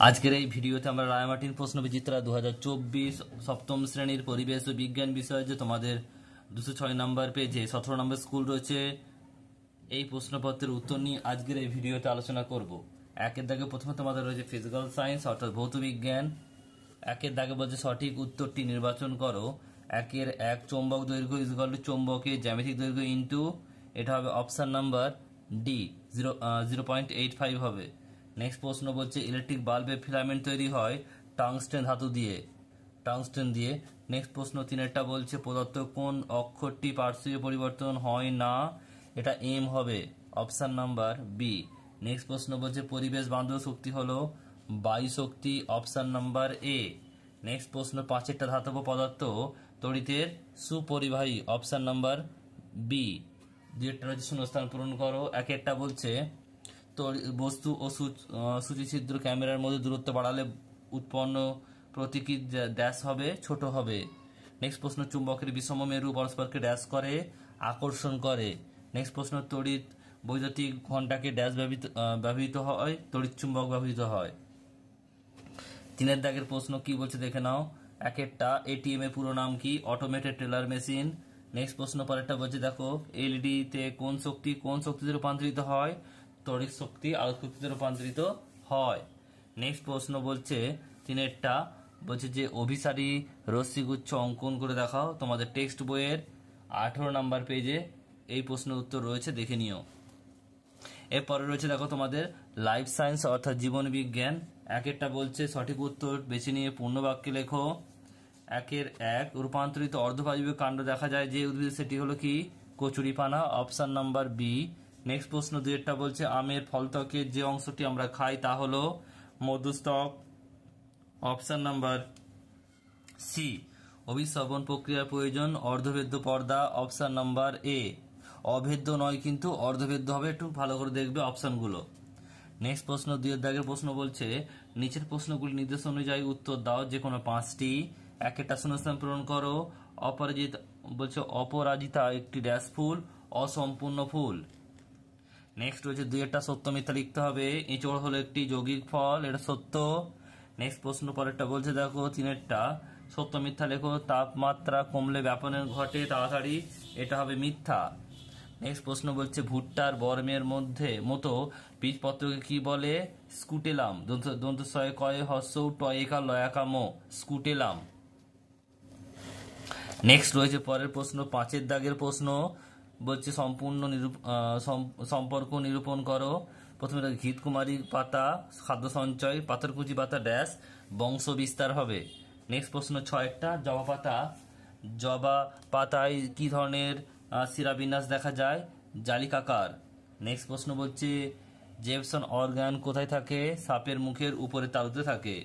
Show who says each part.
Speaker 1: আজকের এই ভিডিওতে আমরা রায়মার্টিন প্রশ্নবিচিত্রা 2024 সপ্তম শ্রেণীর পরিবেশ ও বিজ্ঞান বিষয়ে যে তোমাদের 206 নম্বর পেজে 17 নম্বর স্কুল রয়েছে এই প্রশ্নপত্রের উত্তর নিয়ে আজকের এই ভিডিওতে আলোচনা করব। একের দাগে প্রথমে তোমাদের রয়েছে ফিজিক্যাল সায়েন্স অর্থাৎ ভৌত বিজ্ঞান। একের দাগে বলছে সঠিক উত্তরটি নির্বাচন করো। একের এক চৌম্বক দৈর্ঘ্য ইকুয়াল টু চৌম্বকের জ্যামিতিক দৈর্ঘ্য ইন্টু এটা হবে অপশন নাম্বার ডি 0.85 হবে। নেক্সট প্রশ্ন বলছে ইলেকট্রিক বাল্বের ফিলামেন্ট তৈরি হয় টাংস্টেন ধাতু দিয়ে নেক্সট প্রশ্ন তিনেরটা বলছে প্রদত্ত কোন অক্ষরটি পার্শ্বীয় পরিবর্তন হয় না, এটা এম হবে অপশন নাম্বার বি। নেক্সট প্রশ্ন বলছে পরিবেশ বান্ধব শক্তি হলো বায়ু শক্তি অপশন নাম্বার এ। নেক্সট প্রশ্ন পাঁচেরটা ধাতব পদার্থ তড়িতের সুপরিবাহী অপশন নাম্বার বি। দুইটা রয়েছে শূন্যস্থান পূরণ করো। একেরটা বলছে বস্তু ও সূচিছিদ্র ক্যামেরার মধ্যে দূরত্ব বাড়ালে উৎপন্ন প্রতীকী ড্যাশ হবে ছোট হবে। নেক্সট প্রশ্ন চুম্বকের বিষম মেরু পরস্পরকে ড্যাশ করে আকর্ষণ করে। নেক্সট প্রশ্ন তড়িৎ বৈদ্যুতিক ঘণ্টাকে ড্যাশ ব্যবহৃত হয় তড়িৎ চুম্বক ব্যবহৃত হয়। তিনের দাগের প্রশ্ন কি বলছে দেখে নাও। একেরটা এটিএম এর পুরো নাম কি, অটোমেটেড টেলার মেশিন। নেক্সট প্রশ্ন পরেরটা বলছে দেখো এলইডি তে কোন শক্তিতে রূপান্তরিত হয়, তড়িৎ শক্তি আলোক শক্তিতে রূপান্তরিত হয়। নেক্সট প্রশ্ন বলছে তিনেরটা বলছে যে অভিসারী রশ্মিগুচ্ছ অঙ্কন করে দেখাও। তোমাদের টেক্সট বইয়ের 18 নম্বর পেজে এই প্রশ্নের উত্তর রয়েছে, দেখে নিও। এরপরে রয়েছে দেখো তোমাদের লাইফ সায়েন্স অর্থাৎ জীবন বিজ্ঞান। একেরটা বলছে সঠিক উত্তর বেছে নিয়ে পূর্ণ বাক্যে লেখো। একের এক রূপান্তরিত অর্ধবায়বীয় কাণ্ড দেখা যায় যে উদ্ভিদ, সেটি হলো কি কচুরিপানা অপশন নাম্বার বি। নেক্সট প্রশ্ন দুইটা বলছে আমের ফলত্বকের যে অংশটি আমরা খাই তা হলো মধুস্তক অপশন নাম্বার সি। অভিশ্রবণ প্রক্রিয়ার প্রয়োজন অর্ধভেদ্য পর্দা অপশন নাম্বার এ। অভেদ্য নয় কিন্তু অর্ধভেদ্য হবে, একটু ভালো করে দেখবে অপশনগুলো। নেক্সট প্রশ্ন দুইয়ের দাগের প্রশ্ন বলছে নিচের প্রশ্নগুলি নির্দেশ অনুযায়ী উত্তর দাও যে কোনো পাঁচটি। একটা শূন্যস্থান পূরণ করো। অপরাজিতা একটি ড্যাশ ফুল, অসম্পূর্ণ ফুল। নেক্সট রয়েছে দুইটা সত্য মিথ্যা লিখতে হবে। এঁচড় হলো একটি যৌগিক ফল, এটা সত্য। নেক্সট প্রশ্ন পরেরটা বলছে দেখো তিনেরটা সত্য মিথ্যা লেখো। তাপমাত্রা কমলে ব্যাপনের ঘটে তাড়াতাড়ি, এটা হবে মিথ্যা। নেক্সট প্রশ্ন বলছে ভুট্টার বর্মের মতো বীজপত্রকে কি বলে, স্কুটেলাম। দন্তস্বয়ে কয়ে হর্ষৌ টয়েকা লয়াকা মো, স্কুটেলাম। নেক্সট রয়েছে পরের প্রশ্ন পাঁচের দাগের প্রশ্ন বলছে সম্পর্ক নিরূপণ করো। প্রথমে ঘৃতকুমারী পাতা খাদ্য সঞ্চয়, পাথরকুচি পাতা ড্যাশ বংশ বিস্তার হবে। নেক্সট প্রশ্ন ছয়টা জবা পাতায় কি ধরনের শিরাবিন্যাস দেখা যায়, জালিকাকার। নেক্সট প্রশ্ন বলছে জেপসন অর্গান কোথায় থাকে, সাপের মুখের উপরে তালুতে থাকে।